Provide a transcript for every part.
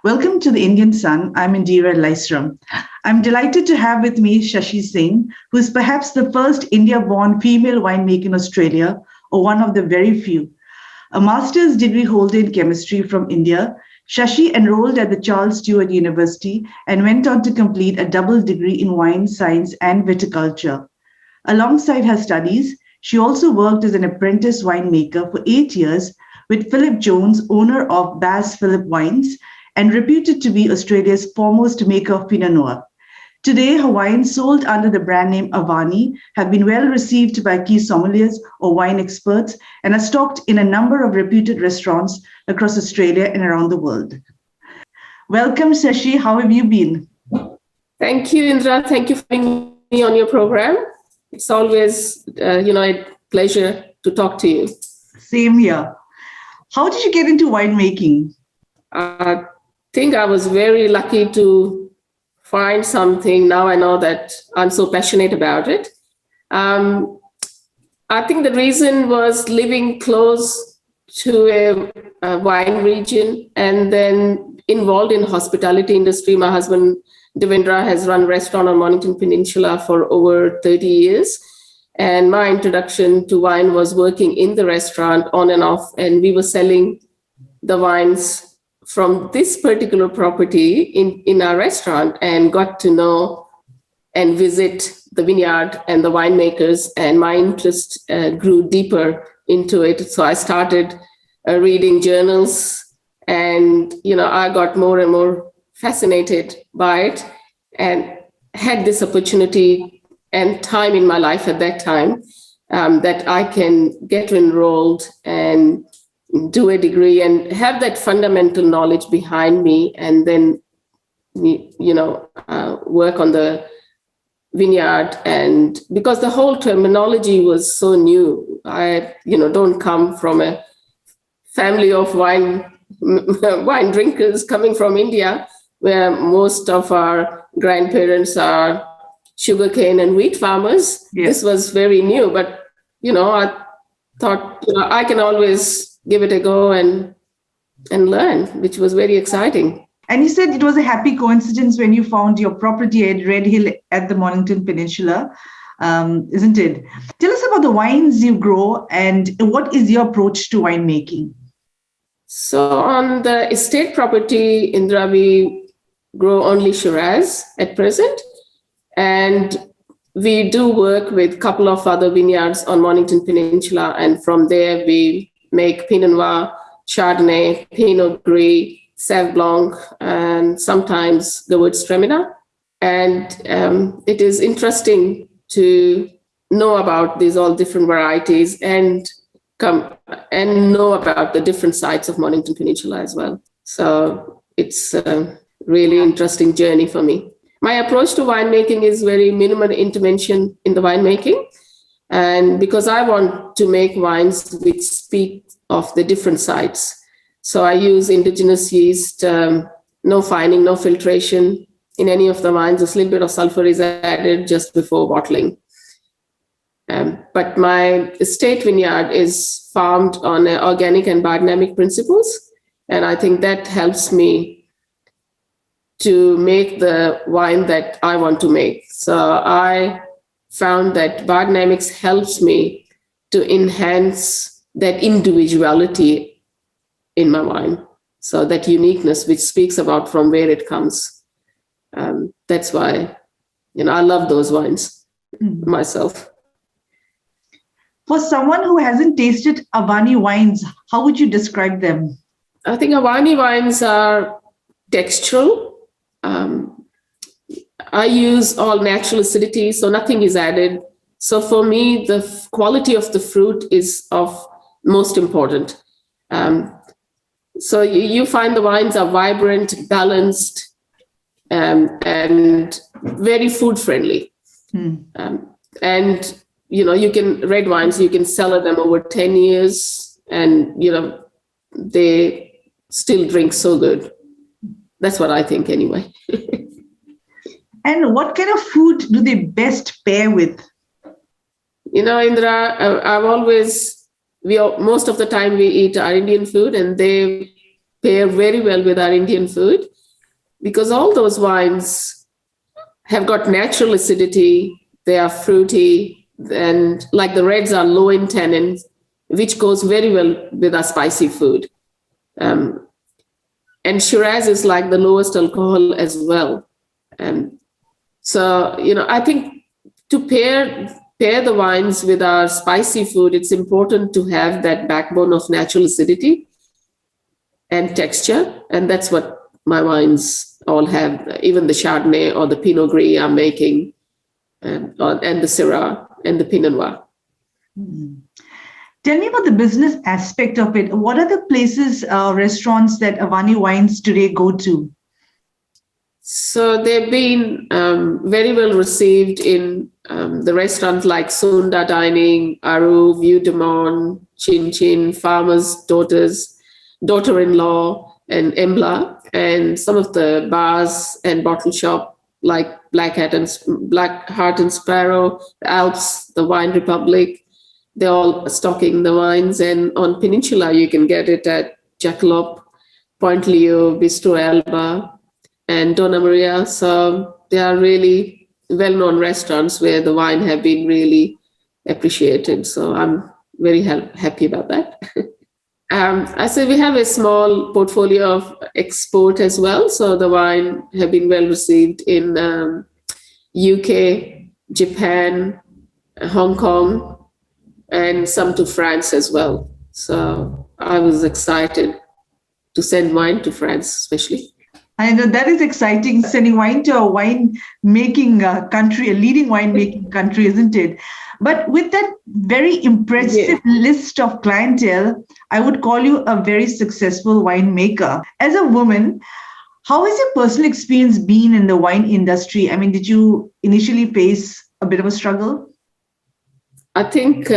Welcome to the Indian Sun. I'm Indira Lysram. I'm delighted to have with me Shashi Singh, who is perhaps the first India-born female winemaker in Australia, or one of the very few. A master's degree holder in chemistry from India, Shashi enrolled at the Charles Sturt University and went on to complete a double degree in wine science and viticulture. Alongside her studies, she also worked as an apprentice winemaker for 8 years with Philip Jones, owner of Bass Phillip Wines, and reputed to be Australia's foremost maker of Pinot Noir. Today, her wines, sold under the brand name Avani, have been well received by key sommeliers or wine experts and are stocked in a number of reputed restaurants across Australia and around the world. Welcome, Shashi. How have you been? Thank you, Indra. Thank you for having me on your program. It's always, a pleasure to talk to you. Same here. How did you get into winemaking? I think I was very lucky to find something. Now I know that I'm so passionate about it. I think the reason was living close to a wine region and then involved in hospitality industry. My husband, Devendra, has run a restaurant on Mornington Peninsula for over 30 years. And my introduction to wine was working in the restaurant on and off. And we were selling the wines from this particular property in our restaurant and got to know and visit the vineyard and the winemakers. And my interest grew deeper into it. So I started reading journals and, I got more and more fascinated by it and had this opportunity and time in my life at that time that I can get enrolled and do a degree and have that fundamental knowledge behind me and then, work on the vineyard. And because the whole terminology was so new, I, don't come from a family of wine drinkers coming from India, where most of our grandparents are sugarcane and wheat farmers. Yes. This was very new, but, I thought, I can always give it a go and learn, which was very exciting. And you said it was a happy coincidence when you found your property at Red Hill at the Mornington Peninsula, isn't it? Tell us about the wines you grow and what is your approach to winemaking? So on the estate property, Indra, we grow only Shiraz at present. And we do work with a couple of other vineyards on Mornington Peninsula. And from there, we make Pinot Noir, Chardonnay, Pinot Gris, Sauv Blanc, and sometimes Gewürztraminer. And it is interesting to know about these all different varieties and come and know about the different sides of Mornington Peninsula as well. So it's a really interesting journey for me. My approach to winemaking is very minimal intervention in the winemaking. And because I want to make wines which speak of the different sides. So I use indigenous yeast, no fining, no filtration in any of the wines. A little bit of sulfur is added just before bottling. But my estate vineyard is farmed on organic and biodynamic principles. And I think that helps me to make the wine that I want to make. So I found that biodynamics helps me to enhance that individuality in my wine. So that uniqueness, which speaks about from where it comes. That's why, I love those wines myself. For someone who hasn't tasted Avani wines, how would you describe them? I think Avani wines are textural. I use all natural acidity, so nothing is added. So for me, the quality of the fruit is of most important. So you find the wines are vibrant, balanced, and very food friendly. And, you can, red wines, you can cellar them over 10 years and, they still drink so good. That's what I think anyway. And what kind of food do they best pair with? Indra, most of the time we eat our Indian food and they pair very well with our Indian food, because all those wines have got natural acidity, they are fruity, and like the reds are low in tannins, which goes very well with our spicy food. And Shiraz is like the lowest alcohol as well. So, I think to pair the wines with our spicy food, it's important to have that backbone of natural acidity and texture. And that's what my wines all have, even the Chardonnay or the Pinot Gris I'm making, and the Syrah and the Pinot Noir. Mm. Tell me about the business aspect of it. What are the places, restaurants that Avani Wines today go to? So they've been very well received in the restaurants like Sunda Dining, Aru, View de Mon, Chin Chin, Farmer's Daughters, Daughter-in-Law, and Embla, and some of the bars and bottle shop like Black Heart and Sparrow, the Alps, the Wine Republic. They're all stocking the wines, and on Peninsula you can get it at Jackalope, Point Leo, Bistro Alba, and Donna Maria. So they are really well-known restaurants where the wine have been really appreciated. So I'm very happy about that. I said we have a small portfolio of export as well. So the wine have been well received in UK, Japan, Hong Kong, and some to France as well. So I was excited to send wine to France, especially. I know that is exciting, sending wine to a wine-making country, a leading wine-making country, isn't it? But with that very impressive list of clientele, I would call you a very successful winemaker. As a woman, how has your personal experience been in the wine industry? I mean, did you initially face a bit of a struggle? I think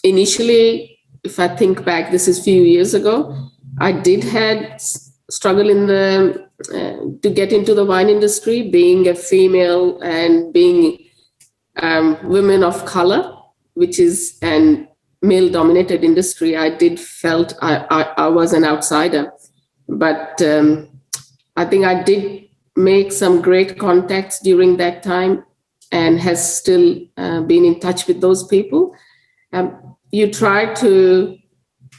initially, if I think back, this is a few years ago, I did had struggle in to get into the wine industry, being a female and being women of color, which is an male-dominated industry. I did felt I was an outsider, but I think I did make some great contacts during that time, and has still been in touch with those people. You try to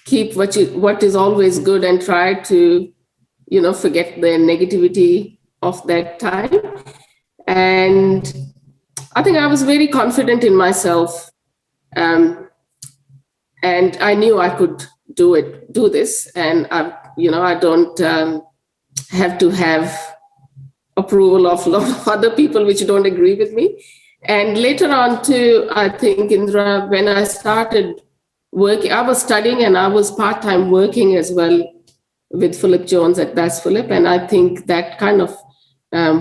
keep what is always good and try to, forget the negativity of that time. And I think I was very confident in myself, and I knew I could do this. And I don't have to have approval of a lot of other people which don't agree with me. And later on too, I think, Indra, when I started working, I was studying and I was part-time working as well with Philip Jones at Bass Phillip. And I think that kind of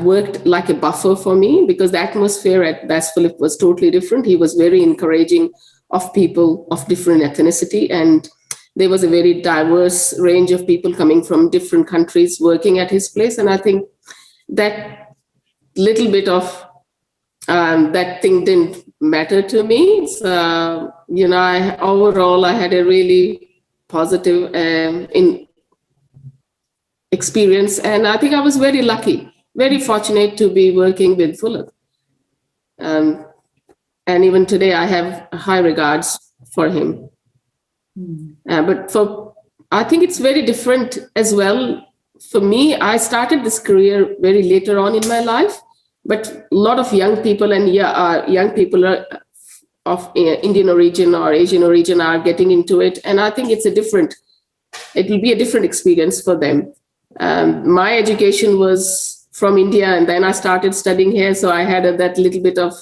worked like a buffer for me, because the atmosphere at Bass Phillip was totally different. He was very encouraging of people of different ethnicity, and there was a very diverse range of people coming from different countries working at his place. And I think that little bit of that thing didn't matter to me. So, overall, I had a really positive experience. And I think I was very lucky, very fortunate to be working with Philip. And even today, I have high regards for him. But I think it's very different as well. For me, I started this career very later on in my life, but a lot of young people young people of Indian origin or Asian origin are getting into it. And I think it will be a different experience for them. My education was from India, and then I started studying here. So I had that little bit of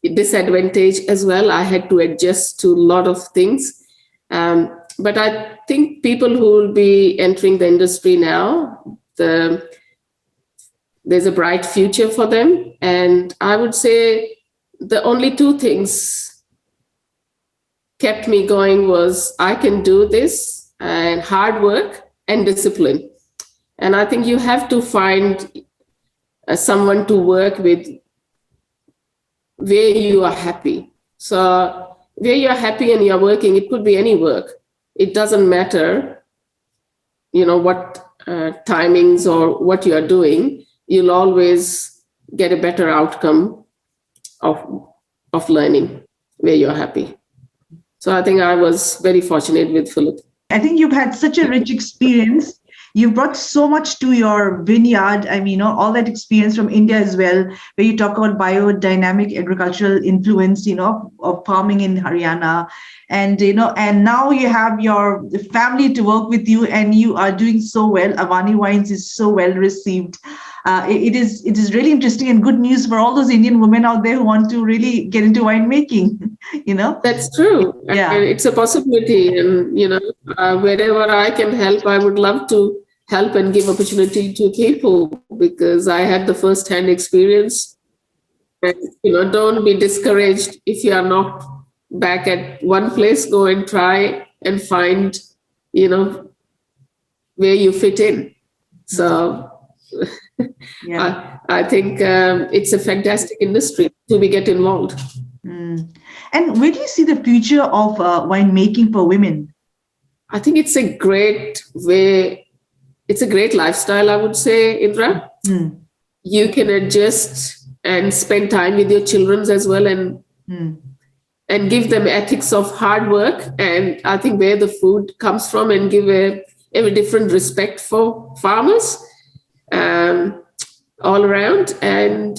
disadvantage as well. I had to adjust to a lot of things. But I think people who will be entering the industry now, there's a bright future for them. And I would say the only two things kept me going was I can do this, and hard work and discipline. And I think you have to find someone to work with where you are happy. So where you're happy and you're working, it could be any work. it doesn't matter, what timings or what you are doing, you'll always get a better outcome of learning where you're happy. So I think I was very fortunate with Philip. I think you've had such a rich experience. You've brought so much to your vineyard. I mean, all that experience from India as well, where you talk about biodynamic agricultural influence, of farming in Haryana. And, and now you have your family to work with you, and you are doing so well. Avani Wines is so well received. It is really interesting and good news for all those Indian women out there who want to really get into winemaking, That's true. Yeah. And it's a possibility. And, wherever I can help, I would love to help and give opportunity to people, because I had the first-hand experience. And, don't be discouraged if you are not back at one place. Go and try and find, where you fit in. So Yeah. I think it's a fantastic industry to get involved. And where do you see the future of winemaking for women? I think it's a great way. It's a great lifestyle, I would say, Indra. You can adjust and spend time with your children as well, and give them ethics of hard work. And I think where the food comes from, and give a different respect for farmers all around. And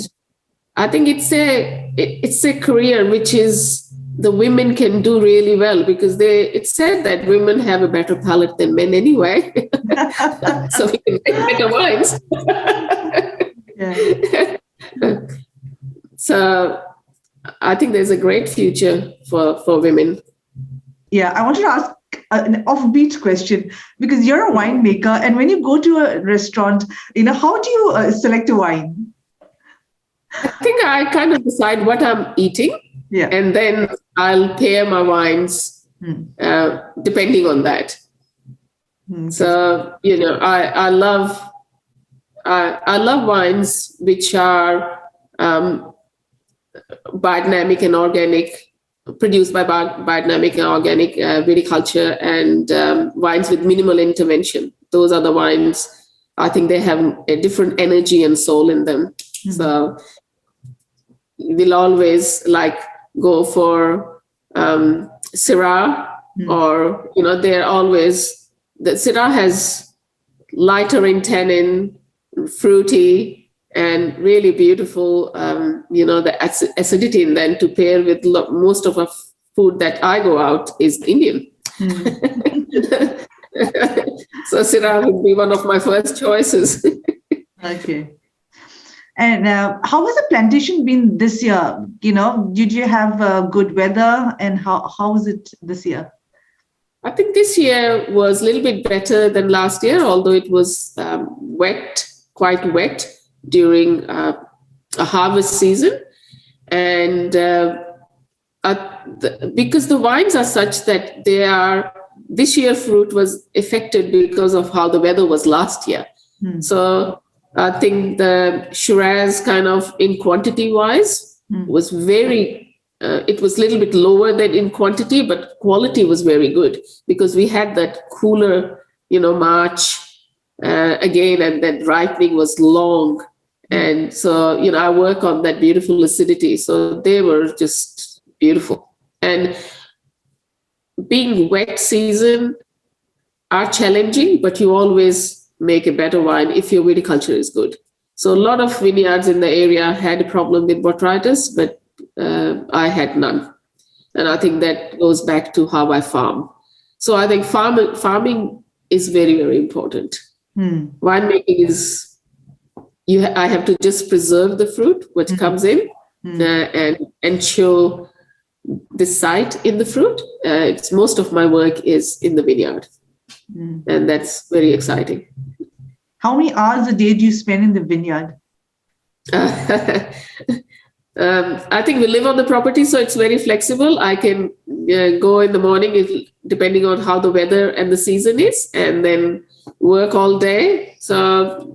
I think it's a career which is the women can do really well, because it's said that women have a better palate than men anyway. So we can make better wines. Yeah. So I think there's a great future for women. Yeah, I wanted to ask an offbeat question, because you're a winemaker, and when you go to a restaurant, how do you select a wine? I think I kind of decide what I'm eating, and then I'll pair my wines depending on that. So I love wines which are biodynamic and organic, produced by biodynamic and organic viticulture, and wines with minimal intervention. Those are the wines, I think they have a different energy and soul in them. So we'll always go for Syrah, or, they're always, the Syrah has lighter in tannin, fruity, and really beautiful, the acidity in them to pair with most of our food that I go out is Indian. So Syrah would be one of my first choices. Okay. And how has the plantation been this year? Did you have good weather, and how was it this year? I think this year was a little bit better than last year, although it was quite wet during a harvest season. And because the wines are such that this year fruit was affected because of how the weather was last year. So I think the Shiraz kind of in quantity wise was it was a little bit lower than in quantity, but quality was very good, because we had that cooler, March again, and that ripening was long. And so, I work on that beautiful acidity. So they were just beautiful. And being wet season are challenging, but you always make a better wine if your viticulture is good. So a lot of vineyards in the area had a problem with botrytis, but I had none. And I think that goes back to how I farm. So I think farming is very, very important. Winemaking is, I have to just preserve the fruit, what comes in, and ensure the site in the fruit. Most of my work is in the vineyard. And that's very exciting. How many hours a day do you spend in the vineyard? I think we live on the property, so it's very flexible. I can go in the morning, depending on how the weather and the season is, and then work all day. So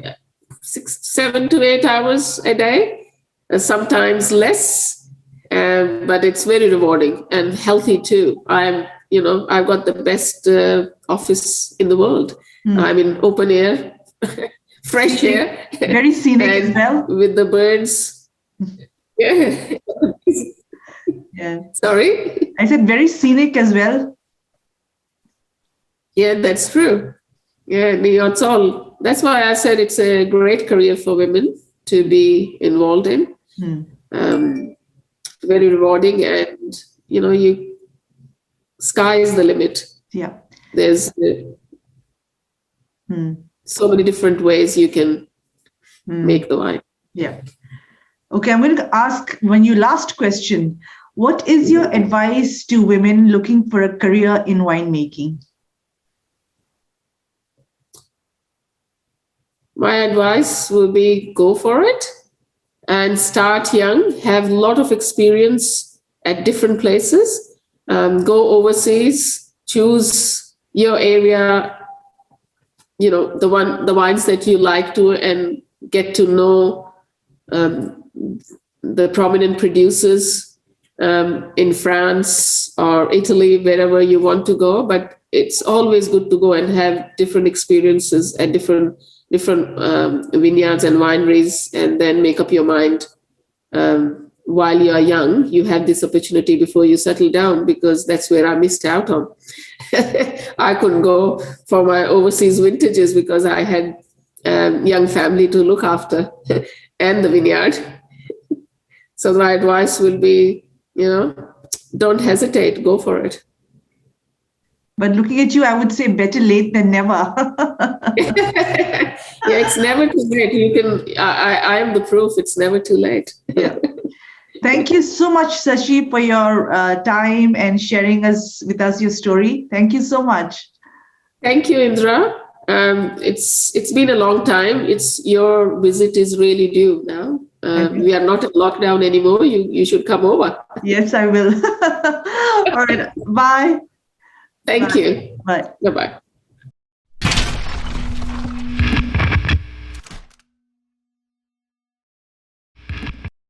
7 to 8 hours a day, sometimes less, but it's very rewarding and healthy too. I'm I've got the best office in the world. I'm in open air, fresh air. Very scenic as well. With the birds. Yeah. Yeah. Sorry? I said very scenic as well. Yeah, that's true. Yeah, that's why I said it's a great career for women to be involved in. Very rewarding, and sky is the limit. Yeah. There's so many different ways you can make the wine. Yeah. Okay, I'm going to ask your last question. What is your advice to women looking for a career in winemaking? My advice will be go for it and start young, have a lot of experience at different places, go overseas, choose your area, the wines that you like to, and get to know the prominent producers in France or Italy, wherever you want to go. But it's always good to go and have different experiences at different vineyards and wineries, and then make up your mind while you are young. You have this opportunity before you settle down, because that's where I missed out on. I couldn't go for my overseas vintages because I had young family to look after and the vineyard. So my advice will be, don't hesitate, go for it. But looking at you, I would say better late than never. Yeah, it's never too late. I am the proof. It's never too late. Yeah. Thank you so much, Shashi, for your time and sharing with us your story. Thank you so much. Thank you, Indra. It's been a long time. Your visit is really due now. We are not in lockdown anymore. You should come over. Yes, I will. All right. Bye. Thank you. Bye. Bye-bye.